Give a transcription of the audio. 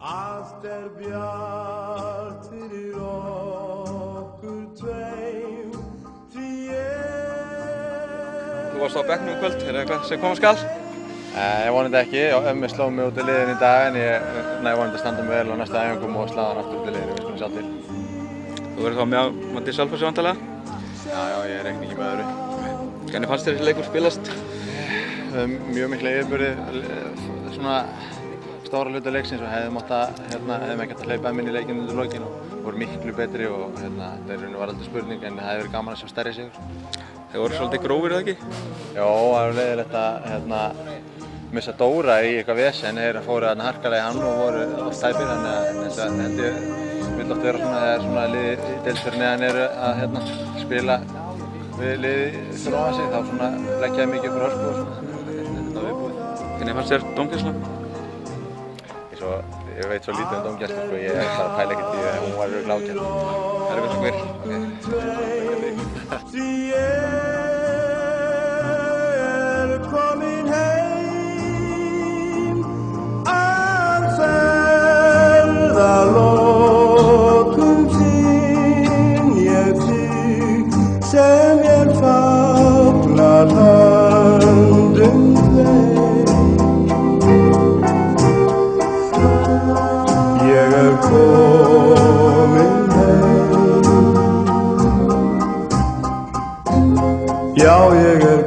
Allt bjart fyrir okkur tveim því Þú varst á bekknum í kvöld, er eitthvað sem koma skal? Ég vonandi ekki, ömmi sló mig út í liðin í dag en ég vonandi að standa mig vel á næstu æfingum og slá hann aftur út í liðin, við skulum sjá til. Þú verður þá með á móti Selfossi vantarlega? Já, ég reikna ekki með öðru. Hvernig fannst þér þessi leikur spilast? Mjög mikla yfirburði, svona stóra hluta leiksins og hefðum ekki átt að hleypa inn í leikinn undir lokin og voru miklu betri og það var aldrei spurning en það hefði verið gaman að sjá stærri sigur. Þeir voru svolítið grófir eða ekki? Jó, það var leiðilegt að missa Dóra í eitthvað vesen, þeir fóru harkalega í hann og voru oft tæpir þannig að held ég vil oft vera svona þegar svona liði í deildfyrir neðan eru að spila við liði fyrir ofan sig, þá svona leggja mikið upp úr hörku og svona, þetta var viðbúið. Hvernig fannst þér dómgæslan? Ég veit svo lítið dómgæslu, ég bara pæla ekkert í því, hún var örugglega ágæt. Það er vel okkur. Því komin heim að ferðalokum finn ég þig sem fagnar höndum þeim. Ég komin heim, já ég